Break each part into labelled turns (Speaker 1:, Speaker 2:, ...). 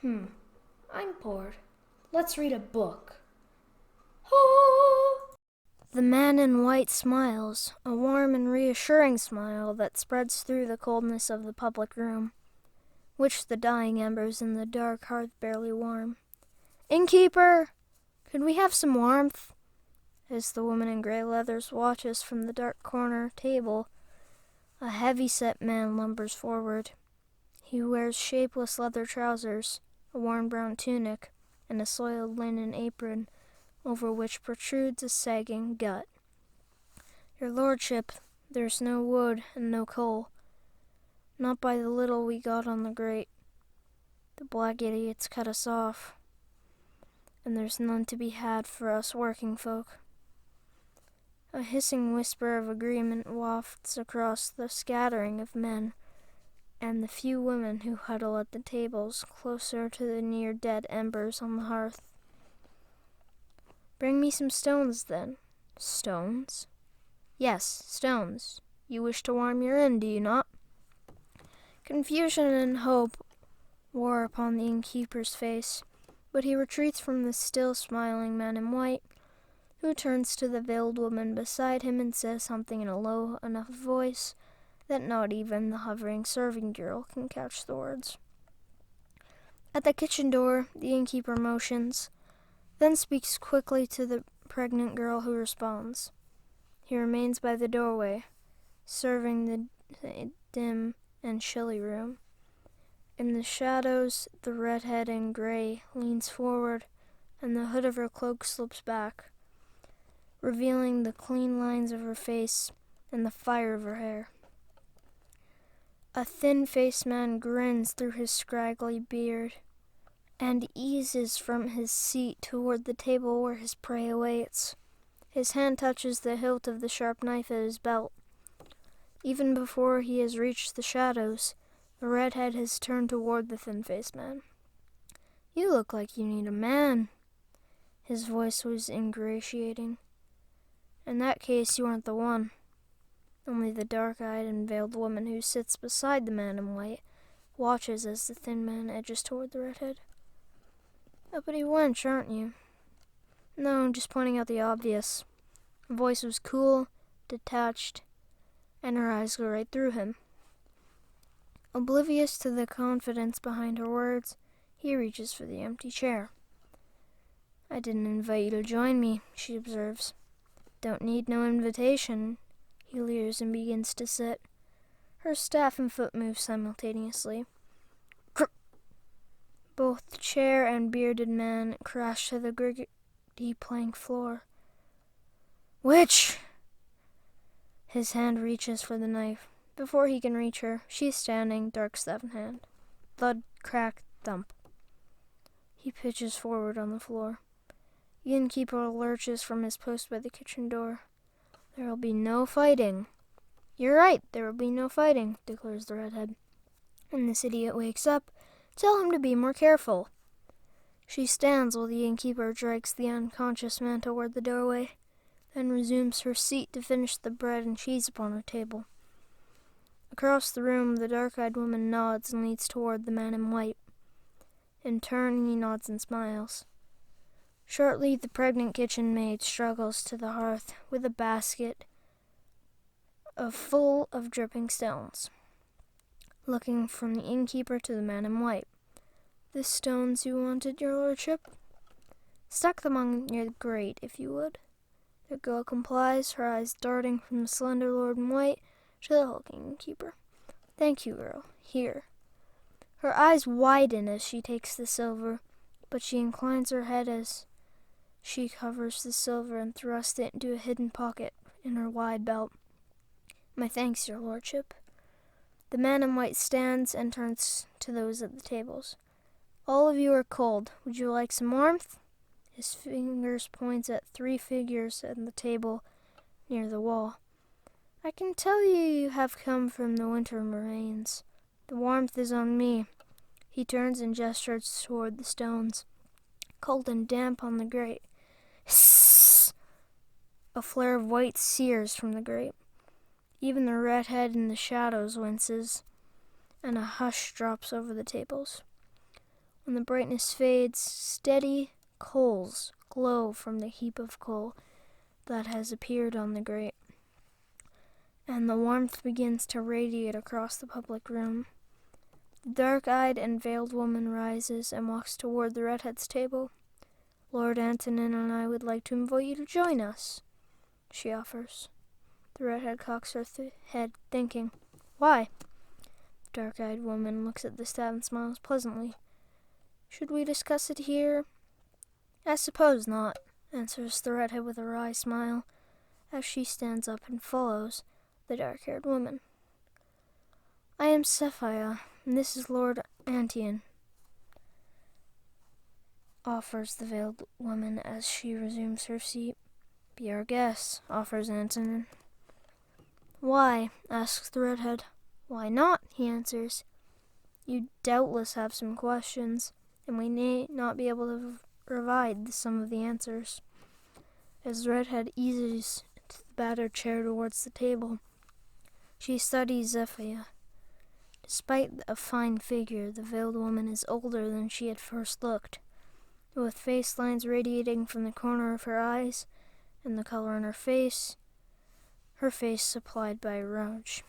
Speaker 1: I'm bored. Let's read a book. Oh!
Speaker 2: The man in white smiles, a warm and reassuring smile that spreads through the coldness of the public room, which the dying embers in the dark hearth barely warm. "Innkeeper, could we have some warmth?" As the woman in gray leathers watches from the dark corner table, a heavy-set man lumbers forward. He wears shapeless leather trousers, a worn brown tunic, and a soiled linen apron, over which protrudes a sagging gut. "Your lordship, there's no wood and no coal. Not by the little we got on the grate. The black idiots cut us off, and there's none to be had for us working folk." A hissing whisper of agreement wafts across the scattering of men and the few women who huddle at the tables closer to the near-dead embers on the hearth. "Bring me some stones, then." "Stones?" "Yes, stones. You wish to warm your inn, do you not?" Confusion and hope war upon the innkeeper's face, but he retreats from the still smiling man in white, who turns to the veiled woman beside him and says something in a low enough voice that not even the hovering serving girl can catch the words. At the kitchen door, the innkeeper motions, then speaks quickly to the pregnant girl, who responds. He remains by the doorway, serving the dim and chilly room. In the shadows, the redhead in gray leans forward, and the hood of her cloak slips back, revealing the clean lines of her face and the fire of her hair. A thin-faced man grins through his scraggly beard and eases from his seat toward the table where his prey awaits. His hand touches the hilt of the sharp knife at his belt. Even before he has reached the shadows, the redhead has turned toward the thin-faced man. "You look like you need a man." His voice was ingratiating. "In that case, you aren't the one." Only the dark-eyed and veiled woman who sits beside the man in white watches as the thin man edges toward the redhead. "Uppity wench, aren't you?" "No, just pointing out the obvious." Her voice was cool, detached, and her eyes go right through him. Oblivious to the confidence behind her words, he reaches for the empty chair. "I didn't invite you to join me," she observes. "Don't need no invitation." He leers and begins to sit. Her staff and foot move simultaneously. Crrr! Both chair and bearded man crash to the gritty plank floor. "Witch!" His hand reaches for the knife. Before he can reach her, she's standing, dark staff in hand. Thud, crack, thump. He pitches forward on the floor. The innkeeper lurches from his post by the kitchen door. "There will be no fighting." "You're right, there will be no fighting," declares the redhead. "When this idiot wakes up, tell him to be more careful." She stands while the innkeeper drags the unconscious man toward the doorway, then resumes her seat to finish the bread and cheese upon her table. Across the room, the dark-eyed woman nods and leads toward the man in white. In turn, he nods and smiles. Shortly, the pregnant kitchen maid struggles to the hearth with a basket full of dripping stones, looking from the innkeeper to the man in white. "The stones you wanted, your lordship?" "Stack them on your grate, if you would." The girl complies, her eyes darting from the slender lord in white to the hulking innkeeper. "Thank you, girl. Here." Her eyes widen as she takes the silver, but she inclines her head as she covers the silver and thrusts it into a hidden pocket in her wide belt. "My thanks, your lordship." The man in white stands and turns to those at the tables. "All of you are cold. Would you like some warmth?" His fingers point at 3 figures at the table near the wall. "I can tell you have come from the winter moraines. The warmth is on me." He turns and gestures toward the stones, cold and damp on the grate. Hiss! A flare of white sears from the grate. Even the redhead in the shadows winces, and a hush drops over the tables. When the brightness fades, steady coals glow from the heap of coal that has appeared on the grate, and the warmth begins to radiate across the public room. The dark-eyed and veiled woman rises and walks toward the redhead's table. "Lord Antonin and I would like to invite you to join us," she offers. The redhead cocks her head, thinking, "Why?" The dark-eyed woman looks at the staff and smiles pleasantly. "Should we discuss it here?" "I suppose not," answers the redhead with a wry smile, as she stands up and follows the dark-haired woman. "I am Cephia, and this is Lord Antion," offers the veiled woman as she resumes her seat. "Be our guest," offers Antonin. "Why?" asks the redhead. "Why not?" he answers. "You doubtless have some questions, and we may not be able to provide some of the answers." As the redhead eases to the battered chair towards the table, she studies Zephia. Despite a fine figure, the veiled woman is older than she had first looked, with face lines radiating from the corner of her eyes and the color in her face supplied by rouge.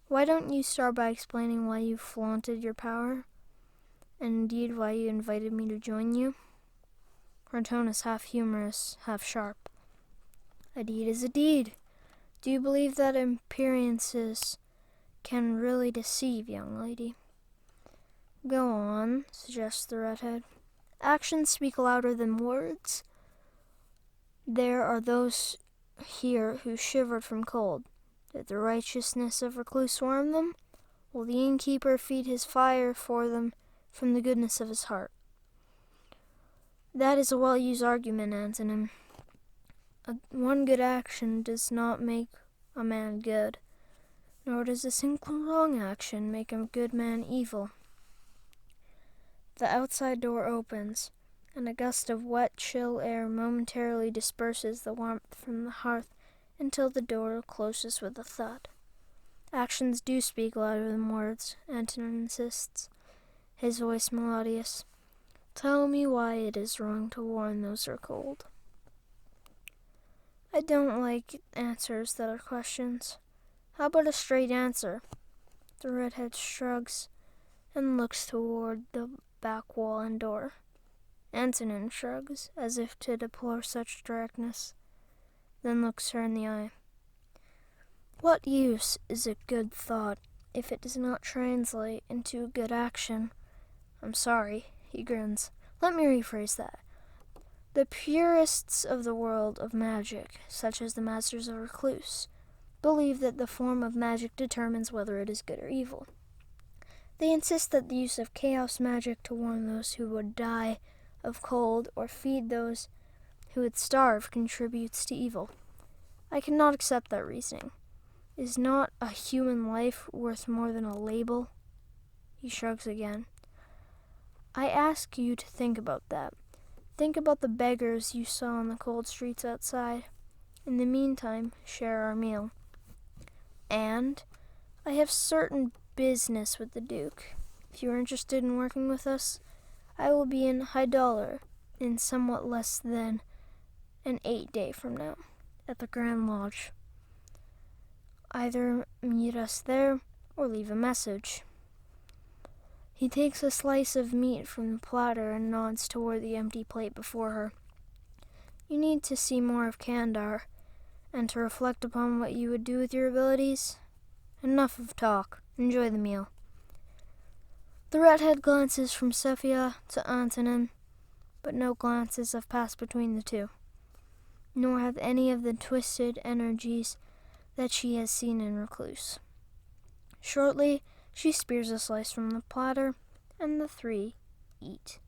Speaker 2: "Why don't you start by explaining why you flaunted your power, and indeed why you invited me to join you?" Her tone is half humorous, half sharp. "A deed is a deed. Do you believe that appearances can really deceive, young lady?" "Go on," suggests the redhead. "Actions speak louder than words. There are those here who shivered from cold. Did the righteousness of Recluce warm them? Will the innkeeper feed his fire for them from the goodness of his heart?" "That is a well-used argument, Antonin. One good action does not make a man good, nor does a single wrong action make a good man evil." The outside door opens, and a gust of wet, chill air momentarily disperses the warmth from the hearth until the door closes with a thud. "Actions do speak louder than words," Antonin insists, his voice melodious. "Tell me why it is wrong to warn those who are cold." "I don't like answers that are questions. How about a straight answer?" The redhead shrugs and looks toward the back wall and door. Antonin shrugs, as if to deplore such directness, then looks her in the eye. "What use is a good thought if it does not translate into a good action?" "I'm sorry," he grins. "Let me rephrase that. The purists of the world of magic, such as the masters of Recluce, believe that the form of magic determines whether it is good or evil. They insist that the use of chaos magic to warn those who would die of cold or feed those who would starve contributes to evil. I cannot accept that reasoning. Is not a human life worth more than a label?" He shrugs again. "I ask you to think about that. Think about the beggars you saw on the cold streets outside. In the meantime, share our meal. And I have certain business with the Duke. If you are interested in working with us, I will be in High Dollar in somewhat less than an 8 day from now, at the Grand Lodge. Either meet us there or leave a message." He takes a slice of meat from the platter and nods toward the empty plate before her. "You need to see more of Kandar, and to reflect upon what you would do with your abilities. Enough of talk. Enjoy the meal." The redhead glances from Cephia to Antonin, but no glances have passed between the two, nor have any of the twisted energies that she has seen in Recluce. Shortly, she spears a slice from the platter, and the three eat.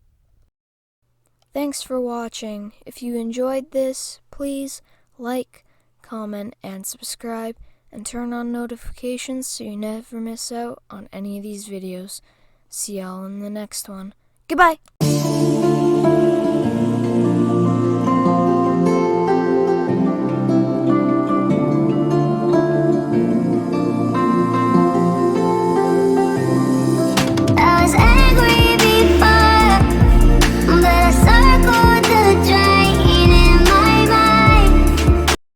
Speaker 2: Thanks for watching. If you enjoyed this, please like, comment, and subscribe, and turn on notifications so you never miss out on any of these videos. See y'all in the next one. Goodbye!